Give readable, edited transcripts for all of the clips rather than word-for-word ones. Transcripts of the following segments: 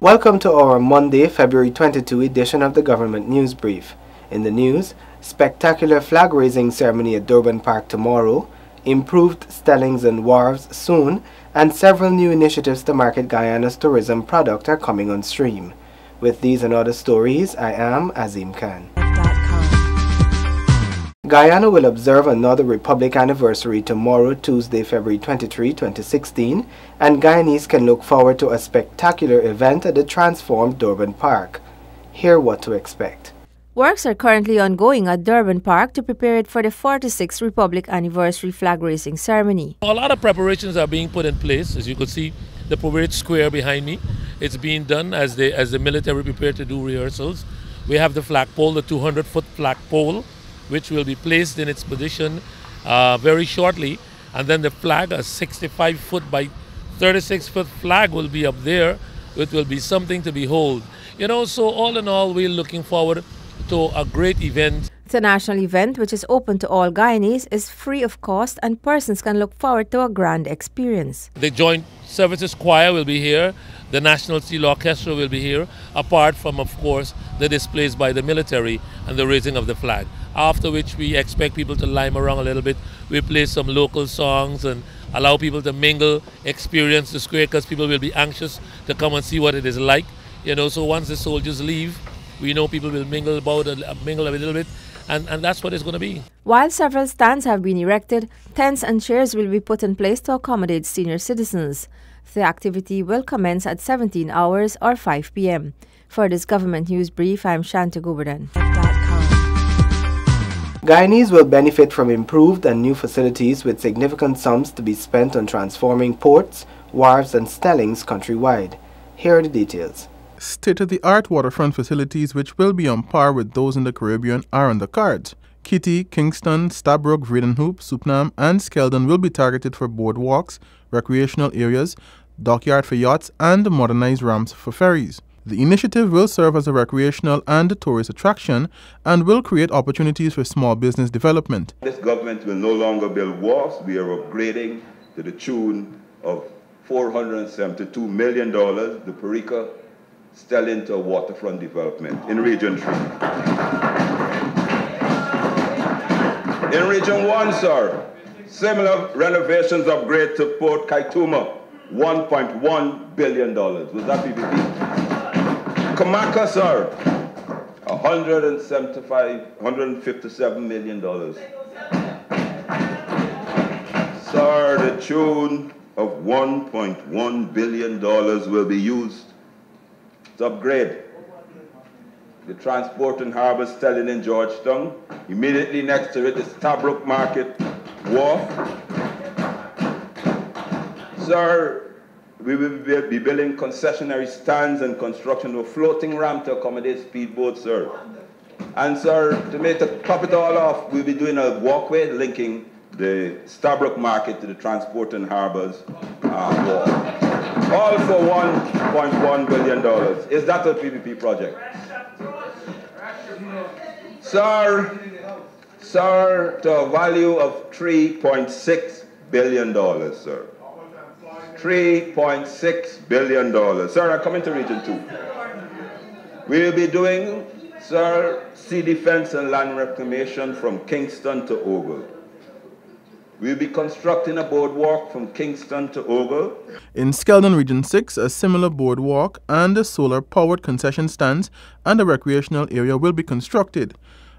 Welcome to our Monday, February 22 edition of the Government News Brief. In the news, spectacular flag-raising ceremony at Durban Park tomorrow, improved stellings and wharves soon, and several new initiatives to market Guyana's tourism product are coming on stream. With these and other stories, I am Azim Khan. Guyana will observe another Republic anniversary tomorrow, Tuesday, February 23, 2016, and Guyanese can look forward to a spectacular event at the transformed Durban Park. Hear what to expect. Works are currently ongoing at Durban Park to prepare it for the 46th Republic Anniversary flag-raising ceremony. A lot of preparations are being put in place. As you can see, the parade square behind me, it's being done as the military prepare to do rehearsals. We have the flagpole, the 200-foot flagpole, which will be placed in its position very shortly. And then the flag, a 65-foot by 36-foot flag will be up there. It will be something to behold. So all in all, we're looking forward to a great event. The national event, which is open to all Guyanese, is free of cost and persons can look forward to a grand experience. The Joint Services Choir will be here. The National Steel Orchestra will be here, apart from, of course, the displays by the military and the raising of the flag. After which we expect people to lime around a little bit. We play some local songs and allow people to mingle, experience the square, because people will be anxious to come and see what it is like. So once the soldiers leave, we know people will mingle a little bit, and that's what it's going to be. While several stands have been erected, tents and chairs will be put in place to accommodate senior citizens. The activity will commence at 17 hours or 5 p.m. For this Government News Brief, I'm Shanta Govardhan. Guyanese will benefit from improved and new facilities with significant sums to be spent on transforming ports, wharves and stellings countrywide. Here are the details. State-of-the-art waterfront facilities which will be on par with those in the Caribbean are on the cards. Kitty, Kingston, Stabroek, Vredenhoop, Soupnam and Skeldon will be targeted for boardwalks, recreational areas, dockyard for yachts and modernized ramps for ferries. The initiative will serve as a recreational and tourist attraction and will create opportunities for small business development. This government will no longer build wharves. We are upgrading to the tune of $472 million the Parika Stelling to waterfront development in Region 3. In Region 1, sir, similar renovations upgrade to Port Kaituma, $1.1 billion. Was that PPP? Kamaka, sir, $157 million. Sir, the tune of $1.1 billion will be used to upgrade the transport and harbour stelling in Georgetown. Immediately next to it is Stabroek Market Wharf. Sir, we will be building concessionary stands and construction of a floating ramp to accommodate speedboats, sir. And sir, to top it all off, we'll be doing a walkway linking the Stabroek Market to the transport and harbours wharf. All for $1.1 billion. Is that a PPP project? Sir, to a value of $3.6 billion, sir. $3.6 billion. Sir, I come into Region 2. We'll be doing, sir, sea defense and land reclamation from Kingston to Ogle. We'll be constructing a boardwalk from Kingston to Ogle. In Skeldon Region 6, a similar boardwalk and solar-powered concession stands and a recreational area will be constructed.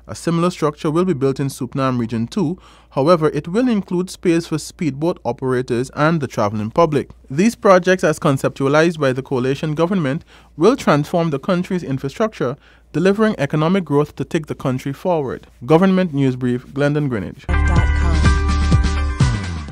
A similar structure will be built in Soupnam Region 2, however, it will include space for speedboat operators and the traveling public. These projects, as conceptualized by the coalition government, will transform the country's infrastructure, delivering economic growth to take the country forward. Government News Brief, Glendon, Greenwich.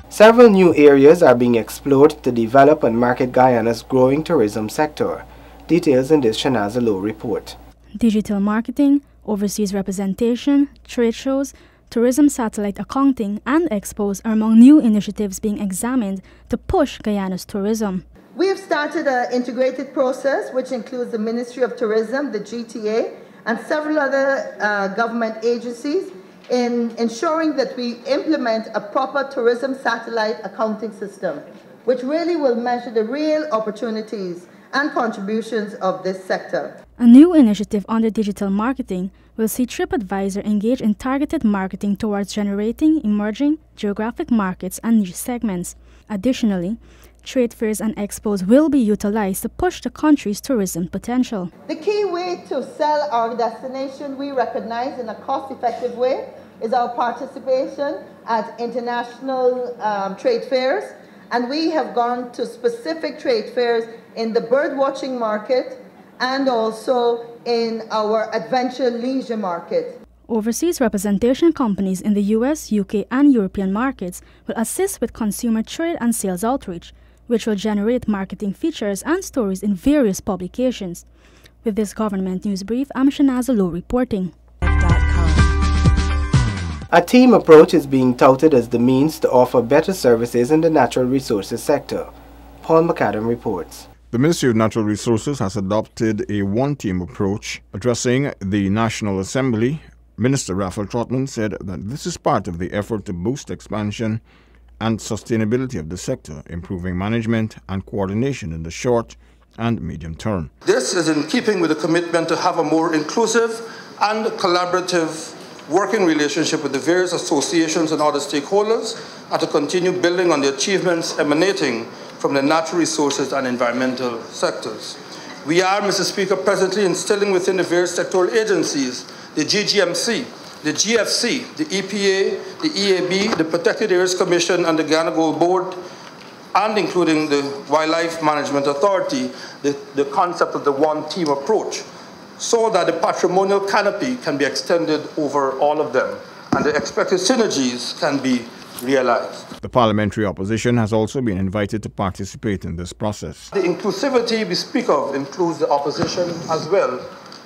Several new areas are being explored to develop and market Guyana's growing tourism sector. Details in this Shanaza Low report. Digital marketing, overseas representation, trade shows, tourism satellite accounting and expos are among new initiatives being examined to push Guyana's tourism. We have started an integrated process which includes the Ministry of Tourism, the GTA, and several other government agencies in ensuring that we implement a proper tourism satellite accounting system, which really will measure the real opportunities and contributions of this sector. A new initiative under digital marketing will see TripAdvisor engage in targeted marketing towards generating emerging geographic markets and niche segments. Additionally, trade fairs and expos will be utilized to push the country's tourism potential. The key way to sell our destination, we recognize in a cost-effective way, is our participation at international trade fairs. And we have gone to specific trade fairs in the bird watching market and also in our adventure leisure market. Overseas representation companies in the US, UK, and European markets will assist with consumer trade and sales outreach, which will generate marketing features and stories in various publications. With this government news brief, I'm Shanaza Low reporting. A team approach is being touted as the means to offer better services in the natural resources sector. Paul McAdam reports. The Ministry of Natural Resources has adopted a one-team approach addressing the National Assembly. Minister Raphael Trotman said that this is part of the effort to boost expansion and sustainability of the sector, improving management and coordination in the short and medium term. This is in keeping with the commitment to have a more inclusive and collaborative working relationship with the various associations and other stakeholders, and to continue building on the achievements emanating from the natural resources and environmental sectors. We are, Mr. Speaker, presently instilling within the various sectoral agencies, the GGMC, the GFC, the EPA, the EAB, the Protected Areas Commission, and the Guyana Gold Board, and including the Wildlife Management Authority, the concept of the one-team approach, so that the patrimonial canopy can be extended over all of them and the expected synergies can be realized. The parliamentary opposition has also been invited to participate in this process. The inclusivity we speak of includes the opposition as well,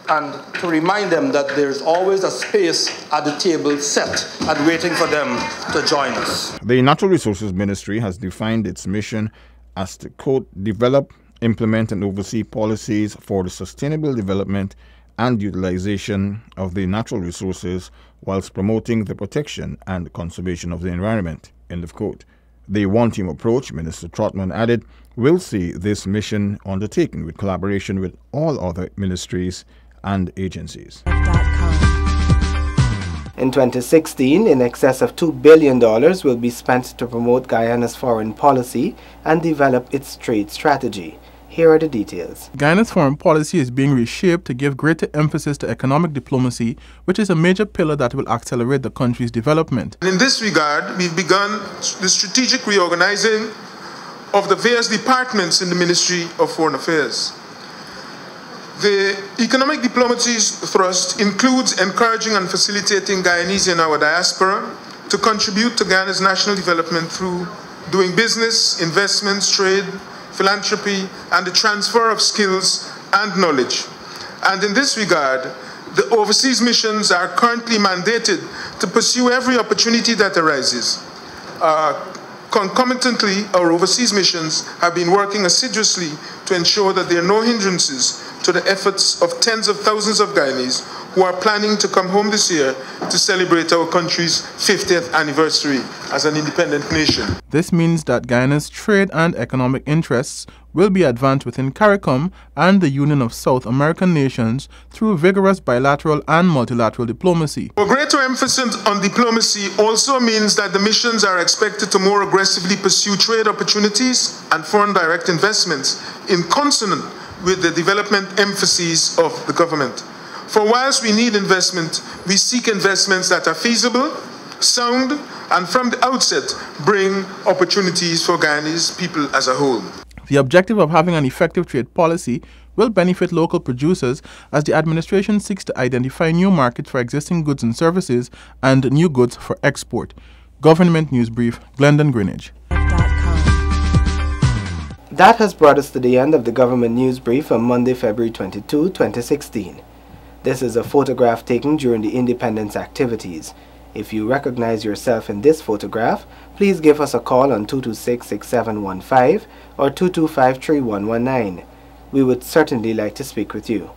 and to remind them that there's always a space at the table set and waiting for them to join us. The Natural Resources Ministry has defined its mission as to, quote, develop, implement and oversee policies for the sustainable development and utilization of the natural resources whilst promoting the protection and conservation of the environment, end of quote. The one-team approach, Minister Trotman added, will see this mission undertaken with collaboration with all other ministries and agencies. In 2016, in excess of $2 billion will be spent to promote Guyana's foreign policy and develop its trade strategy. Here are the details. Guyana's foreign policy is being reshaped to give greater emphasis to economic diplomacy, which is a major pillar that will accelerate the country's development. In this regard, we've begun the strategic reorganizing of the various departments in the Ministry of Foreign Affairs. The economic diplomacy's thrust includes encouraging and facilitating Guyanese in our diaspora to contribute to Guyana's national development through doing business, investments, trade, philanthropy, and the transfer of skills and knowledge. And in this regard, the overseas missions are currently mandated to pursue every opportunity that arises. Concomitantly, our overseas missions have been working assiduously to ensure that there are no hindrances to the efforts of tens of thousands of Guyanese who are planning to come home this year to celebrate our country's 50th anniversary as an independent nation. This means that Guyana's trade and economic interests will be advanced within CARICOM and the Union of South American Nations through vigorous bilateral and multilateral diplomacy. A greater emphasis on diplomacy also means that the missions are expected to more aggressively pursue trade opportunities and foreign direct investments in consonant with the development emphases of the government. For whilst we need investment, we seek investments that are feasible, sound, and from the outset bring opportunities for Guyanese people as a whole. The objective of having an effective trade policy will benefit local producers as the administration seeks to identify new markets for existing goods and services and new goods for export. Government News Brief, Glendon Greenwich. That has brought us to the end of the Government News Brief on Monday, February 22, 2016. This is a photograph taken during the independence activities. If you recognize yourself in this photograph, please give us a call on 226-6715 or 225-3119. We would certainly like to speak with you.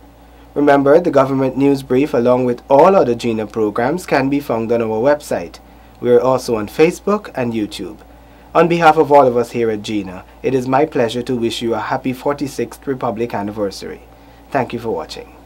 Remember, the Government News Brief along with all other GINA programs can be found on our website. We are also on Facebook and YouTube. On behalf of all of us here at GINA, it is my pleasure to wish you a happy 46th Republic anniversary. Thank you for watching.